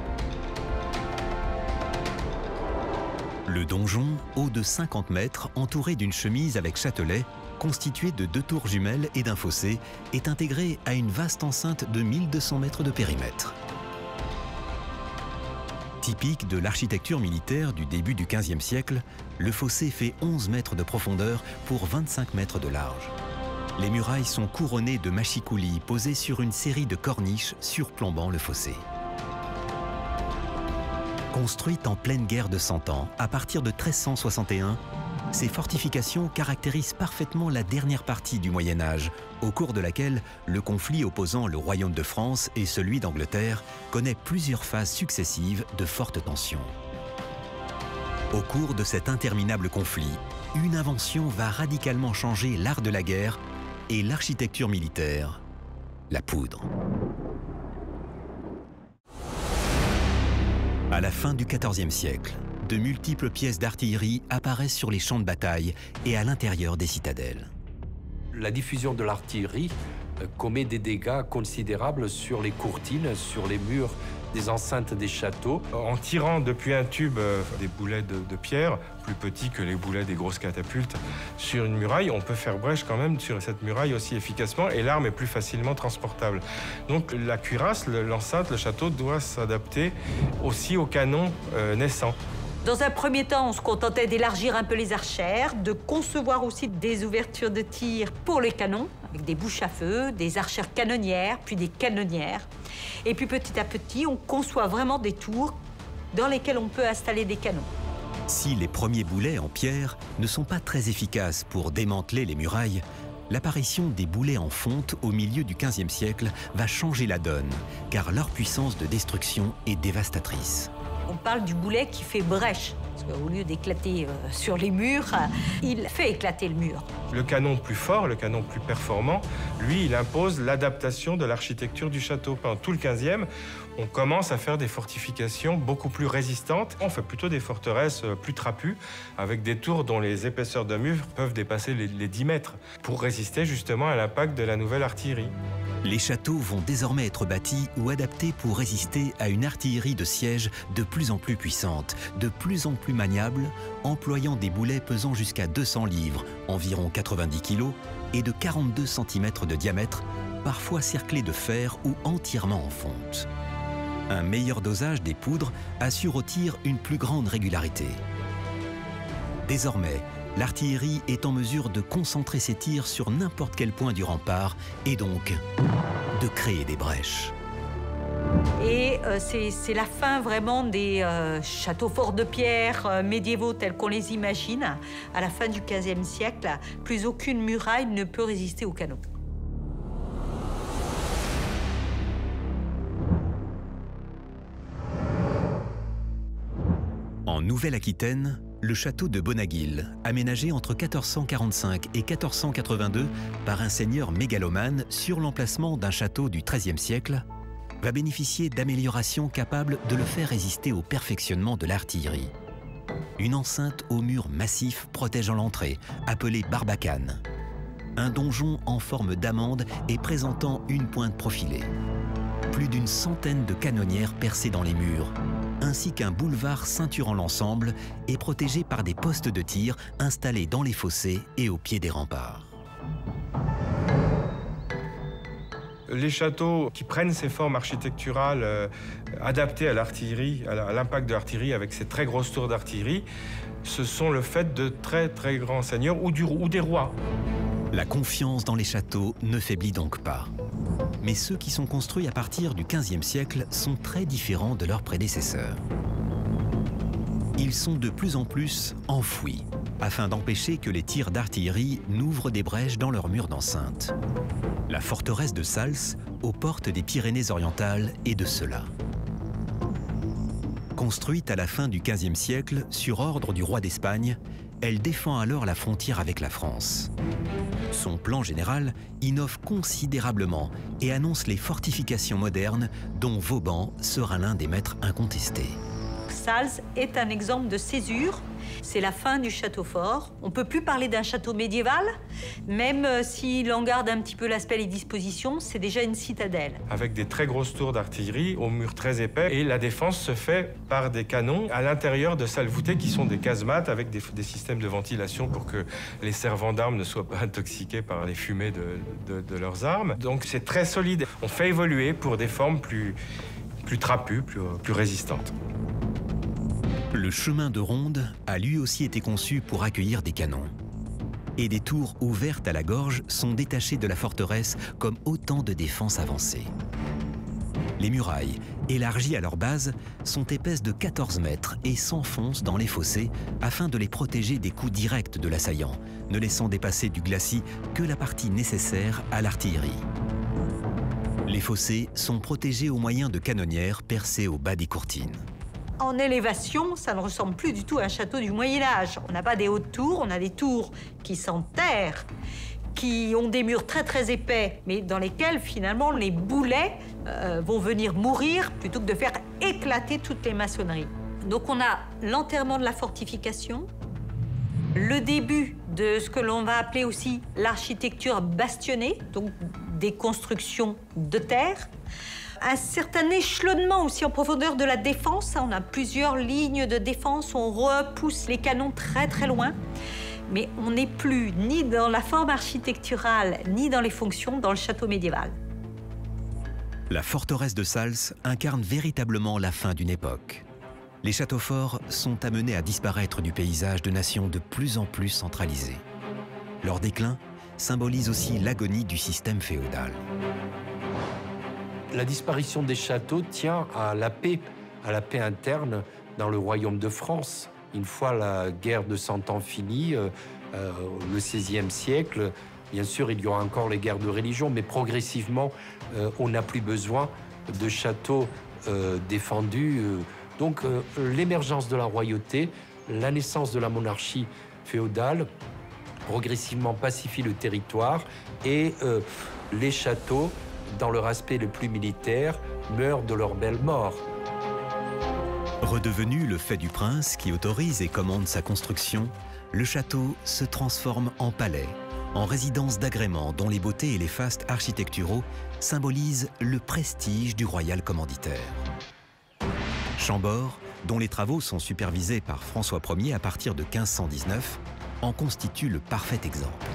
Le donjon, haut de 50 mètres, entouré d'une chemise avec châtelet, constitué de 2 tours jumelles et d'un fossé, est intégré à une vaste enceinte de 1200 mètres de périmètre. Typique de l'architecture militaire du début du XVe siècle, le fossé fait 11 mètres de profondeur pour 25 mètres de large. Les murailles sont couronnées de mâchicoulis posés sur une série de corniches surplombant le fossé. Construites en pleine guerre de 100 ans, à partir de 1361, ces fortifications caractérisent parfaitement la dernière partie du Moyen Âge, au cours de laquelle le conflit opposant le royaume de France et celui d'Angleterre connaît plusieurs phases successives de fortes tensions. Au cours de cet interminable conflit, une invention va radicalement changer l'art de la guerre et l'architecture militaire, la poudre. À la fin du XIVe siècle, de multiples pièces d'artillerie apparaissent sur les champs de bataille et à l'intérieur des citadelles. La diffusion de l'artillerie commet des dégâts considérables sur les courtines, sur les murs des enceintes des châteaux. En tirant depuis un tube des boulets de pierre, plus petits que les boulets des grosses catapultes, sur une muraille, on peut faire brèche quand même sur cette muraille aussi efficacement et l'arme est plus facilement transportable. Donc la cuirasse, l'enceinte, le château doit s'adapter aussi aux canons naissants. Dans un premier temps, on se contentait d'élargir un peu les archères, de concevoir aussi des ouvertures de tir pour les canons, avec des bouches à feu, des archères canonnières, puis des canonnières. Et puis petit à petit, on conçoit vraiment des tours dans lesquelles on peut installer des canons. Si les premiers boulets en pierre ne sont pas très efficaces pour démanteler les murailles, l'apparition des boulets en fonte au milieu du XVe siècle va changer la donne, car leur puissance de destruction est dévastatrice. On parle du boulet qui fait brèche, parce qu'au lieu d'éclater sur les murs, il fait éclater le mur. Le canon plus fort, le canon plus performant, lui, il impose l'adaptation de l'architecture du château. Pendant tout le XVe, on commence à faire des fortifications beaucoup plus résistantes. On fait plutôt des forteresses plus trapues, avec des tours dont les épaisseurs de mur peuvent dépasser les 10 mètres, pour résister justement à l'impact de la nouvelle artillerie. Les châteaux vont désormais être bâtis ou adaptés pour résister à une artillerie de siège de plus en plus puissante, de plus en plus maniable, employant des boulets pesant jusqu'à 200 livres, environ 90 kg, et de 42 cm de diamètre, parfois cerclés de fer ou entièrement en fonte. Un meilleur dosage des poudres assure au tir une plus grande régularité. Désormais, l'artillerie est en mesure de concentrer ses tirs sur n'importe quel point du rempart et donc de créer des brèches. Et c'est la fin vraiment des châteaux forts de pierre médiévaux tels qu'on les imagine. À la fin du XVe siècle, plus aucune muraille ne peut résister aux canons. En Nouvelle-Aquitaine, le château de Bonaguil, aménagé entre 1445 et 1482 par un seigneur mégalomane sur l'emplacement d'un château du XIIIe siècle, va bénéficier d'améliorations capables de le faire résister au perfectionnement de l'artillerie. Une enceinte aux murs massifs protégeant l'entrée, appelée barbacane. Un donjon en forme d'amande et présentant une pointe profilée. Plus d'une centaine de canonnières percées dans les murs, ainsi qu'un boulevard ceinturant l'ensemble et protégé par des postes de tir installés dans les fossés et au pied des remparts. Les châteaux qui prennent ces formes architecturales adaptées à l'artillerie, à l'impact de l'artillerie avec ces très grosses tours d'artillerie, ce sont le fait de très très grands seigneurs ou des rois. La confiance dans les châteaux ne faiblit donc pas. Mais ceux qui sont construits à partir du XVe siècle sont très différents de leurs prédécesseurs. Ils sont de plus en plus enfouis, afin d'empêcher que les tirs d'artillerie n'ouvrent des brèches dans leurs murs d'enceinte. La forteresse de Sals, aux portes des Pyrénées-Orientales, est de cela. Construite à la fin du XVe siècle sur ordre du roi d'Espagne, elle défend alors la frontière avec la France. Son plan général innove considérablement et annonce les fortifications modernes dont Vauban sera l'un des maîtres incontestés. Sals est un exemple de césure. C'est la fin du château fort. On ne peut plus parler d'un château médiéval, même s'il en garde un petit peu l'aspect et les dispositions, c'est déjà une citadelle. Avec des très grosses tours d'artillerie aux murs très épais, et la défense se fait par des canons à l'intérieur de salles voûtées qui sont des casemates avec des systèmes de ventilation pour que les servants d'armes ne soient pas intoxiqués par les fumées de leurs armes. Donc c'est très solide. On fait évoluer pour des formes plus trapues, plus résistantes. Le chemin de ronde a lui aussi été conçu pour accueillir des canons. Et des tours ouvertes à la gorge sont détachées de la forteresse comme autant de défenses avancées. Les murailles, élargies à leur base, sont épaisses de 14 mètres et s'enfoncent dans les fossés afin de les protéger des coups directs de l'assaillant, ne laissant dépasser du glacis que la partie nécessaire à l'artillerie. Les fossés sont protégés au moyen de canonnières percées au bas des courtines. En élévation, ça ne ressemble plus du tout à un château du Moyen-Âge. On n'a pas des hautes tours, on a des tours qui s'enterrent, qui ont des murs très très épais, mais dans lesquels finalement les boulets vont venir mourir plutôt que de faire éclater toutes les maçonneries. Donc on a l'enterrement de la fortification, le début de ce que l'on va appeler aussi l'architecture bastionnée, donc des constructions de terre, un certain échelonnement aussi en profondeur de la défense. On a plusieurs lignes de défense, on repousse les canons très très loin. Mais on n'est plus ni dans la forme architecturale, ni dans les fonctions dans le château médiéval. La forteresse de Sals incarne véritablement la fin d'une époque. Les châteaux forts sont amenés à disparaître du paysage de nations de plus en plus centralisées. Leur déclin symbolise aussi l'agonie du système féodal. La disparition des châteaux tient à la paix interne dans le royaume de France. Une fois la guerre de 100 ans finie, le XVIe siècle, bien sûr, il y aura encore les guerres de religion, mais progressivement, on n'a plus besoin de châteaux défendus. Donc, l'émergence de la royauté, la naissance de la monarchie féodale, progressivement pacifie le territoire et les châteaux, dans leur aspect le plus militaire, meurent de leur belle mort. Redevenu le fait du prince qui autorise et commande sa construction, le château se transforme en palais, en résidence d'agrément dont les beautés et les fastes architecturaux symbolisent le prestige du royal commanditaire. Chambord, dont les travaux sont supervisés par François Ier à partir de 1519, en constitue le parfait exemple.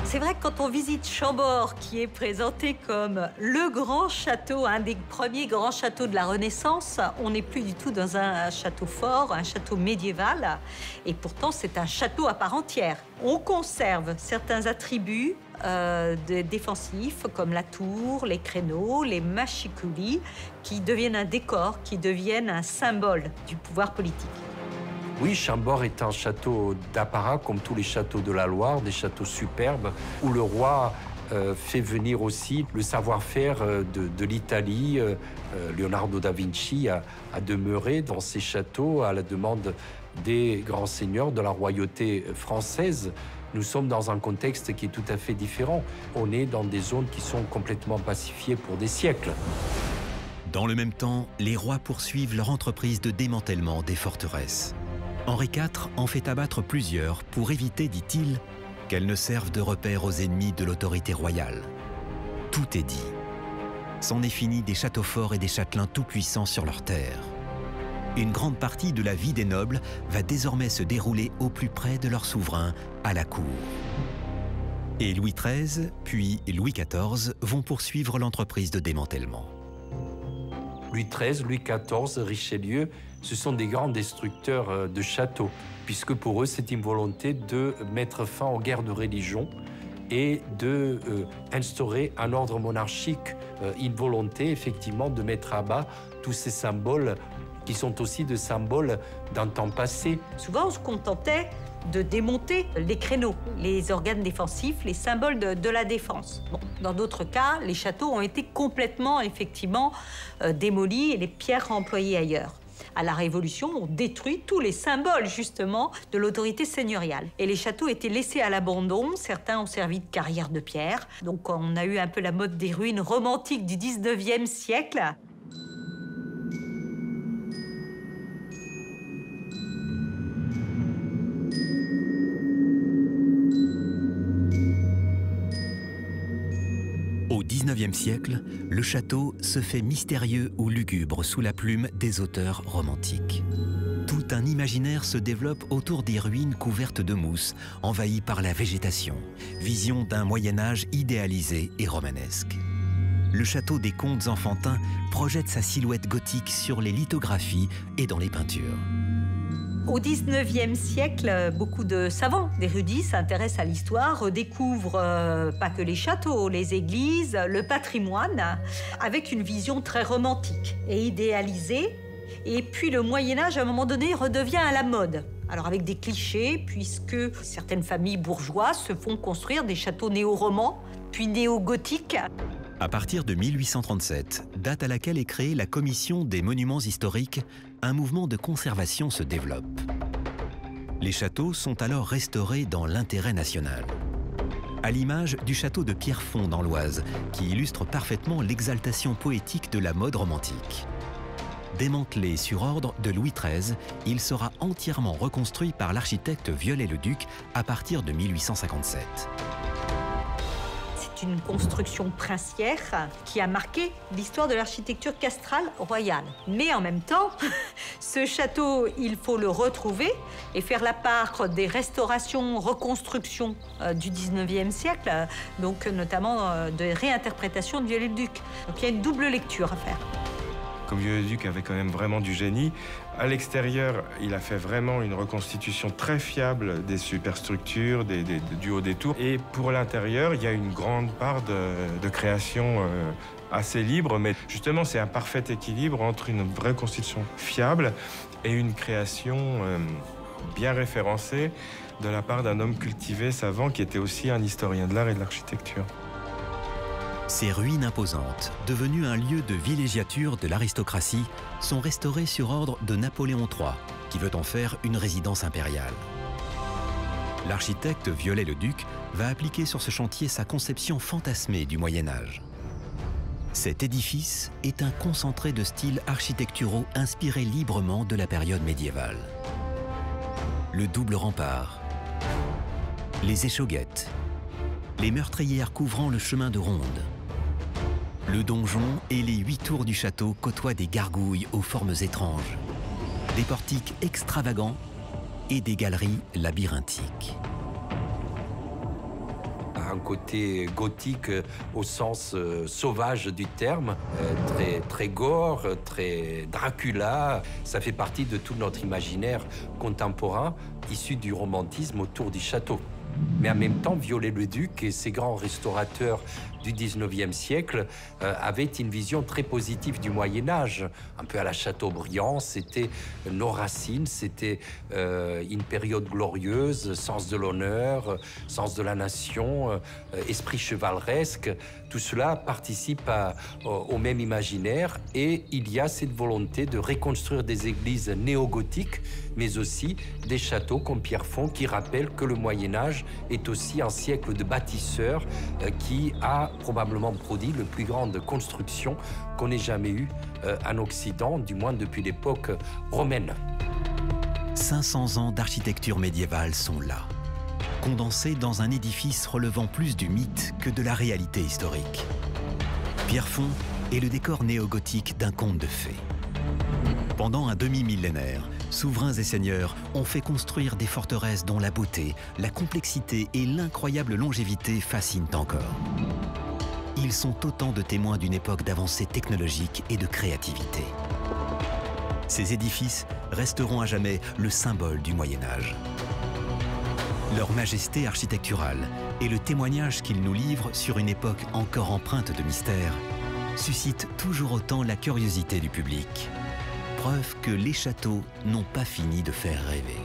C'est vrai que quand on visite Chambord, qui est présenté comme le grand château, un des premiers grands châteaux de la Renaissance, on n'est plus du tout dans un château fort, un château médiéval, et pourtant c'est un château à part entière. On conserve certains attributs défensifs, comme la tour, les créneaux, les machicoulis, qui deviennent un décor, qui deviennent un symbole du pouvoir politique. Oui, Chambord est un château d'apparat, comme tous les châteaux de la Loire, des châteaux superbes, où le roi fait venir aussi le savoir-faire de l'Italie. Leonardo da Vinci a demeuré dans ces châteaux à la demande des grands seigneurs de la royauté française. Nous sommes dans un contexte qui est tout à fait différent. On est dans des zones qui sont complètement pacifiées pour des siècles. Dans le même temps, les rois poursuivent leur entreprise de démantèlement des forteresses. Henri IV en fait abattre plusieurs pour éviter, dit-il, qu'elles ne servent de repère aux ennemis de l'autorité royale. Tout est dit. C'en est fini des châteaux forts et des châtelains tout-puissants sur leurs terres. Une grande partie de la vie des nobles va désormais se dérouler au plus près de leur souverain, à la cour. Et Louis XIII, puis Louis XIV vont poursuivre l'entreprise de démantèlement. Louis XIII, Louis XIV, Richelieu, ce sont des grands destructeurs de châteaux, puisque pour eux, c'est une volonté de mettre fin aux guerres de religion et d'instaurer un ordre monarchique, une volonté effectivement de mettre à bas tous ces symboles qui sont aussi des symboles d'un temps passé. Souvent, on se contentait de démonter les créneaux, les organes défensifs, les symboles de la défense. Bon, dans d'autres cas, les châteaux ont été complètement, effectivement, démolis et les pierres employées ailleurs. À la Révolution, on détruit tous les symboles, justement, de l'autorité seigneuriale. Et les châteaux étaient laissés à l'abandon. Certains ont servi de carrière de pierre. Donc, on a eu un peu la mode des ruines romantiques du 19e siècle. Au XIXe siècle, le château se fait mystérieux ou lugubre sous la plume des auteurs romantiques. Tout un imaginaire se développe autour des ruines couvertes de mousse, envahies par la végétation, vision d'un Moyen-Âge idéalisé et romanesque. Le château des contes enfantins projette sa silhouette gothique sur les lithographies et dans les peintures. Au XIXe siècle, beaucoup de savants, d'érudits s'intéressent à l'histoire, redécouvrent pas que les châteaux, les églises, le patrimoine, avec une vision très romantique et idéalisée. Et puis le Moyen-Âge, à un moment donné, redevient à la mode. Alors avec des clichés, puisque certaines familles bourgeoises se font construire des châteaux néo-romans, puis néo-gothiques. À partir de 1837, date à laquelle est créée la Commission des monuments historiques, un mouvement de conservation se développe. Les châteaux sont alors restaurés dans l'intérêt national. À l'image du château de Pierrefonds dans l'Oise, qui illustre parfaitement l'exaltation poétique de la mode romantique. Démantelé sur ordre de Louis XIII, il sera entièrement reconstruit par l'architecte Viollet-le-Duc à partir de 1857. C'est une construction princière qui a marqué l'histoire de l'architecture castrale royale. Mais en même temps, ce château, il faut le retrouver et faire la part des restaurations, reconstructions du 19e siècle, donc notamment de réinterprétation de Viollet-le-Duc. Donc il y a une double lecture à faire. Comme Viollet-le-Duc avait quand même vraiment du génie, à l'extérieur, il a fait vraiment une reconstitution très fiable des superstructures, du haut des tours. Et pour l'intérieur, il y a une grande part de création assez libre, mais justement, c'est un parfait équilibre entre une vraie constitution fiable et une création bien référencée de la part d'un homme cultivé, savant, qui était aussi un historien de l'art et de l'architecture. Ces ruines imposantes, devenues un lieu de villégiature de l'aristocratie, sont restaurées sur ordre de Napoléon III, qui veut en faire une résidence impériale. L'architecte Viollet-le-Duc va appliquer sur ce chantier sa conception fantasmée du Moyen-Âge. Cet édifice est un concentré de styles architecturaux inspirés librement de la période médiévale. Le double rempart, les échauguettes, les meurtrières couvrant le chemin de ronde. Le donjon et les 8 tours du château côtoient des gargouilles aux formes étranges, des portiques extravagants et des galeries labyrinthiques. Un côté gothique au sens sauvage du terme, très gore, très Dracula. Ça fait partie de tout notre imaginaire contemporain issu du romantisme autour du château. Mais en même temps, Viollet-le-Duc et ses grands restaurateurs du 19e siècle avaient une vision très positive du Moyen-Âge. Un peu à la Chateaubriand, c'était nos racines, c'était une période glorieuse, sens de l'honneur, sens de la nation, esprit chevaleresque. Tout cela participe au même imaginaire et il y a cette volonté de reconstruire des églises néo-gothiques, mais aussi des châteaux comme Pierrefonds qui rappellent que le Moyen-Âge est aussi un siècle de bâtisseurs qui a probablement produit la plus grande construction qu'on ait jamais eue en Occident, du moins depuis l'époque romaine. 500 ans d'architecture médiévale sont là, condensés dans un édifice relevant plus du mythe que de la réalité historique. Pierrefonds est le décor néo-gothique d'un conte de fées. Pendant un demi-millénaire, souverains et seigneurs ont fait construire des forteresses dont la beauté, la complexité et l'incroyable longévité fascinent encore. Ils sont autant de témoins d'une époque d'avancée technologique et de créativité. Ces édifices resteront à jamais le symbole du Moyen-Âge. Leur majesté architecturale et le témoignage qu'ils nous livrent sur une époque encore empreinte de mystère suscitent toujours autant la curiosité du public. Preuve que les châteaux n'ont pas fini de faire rêver.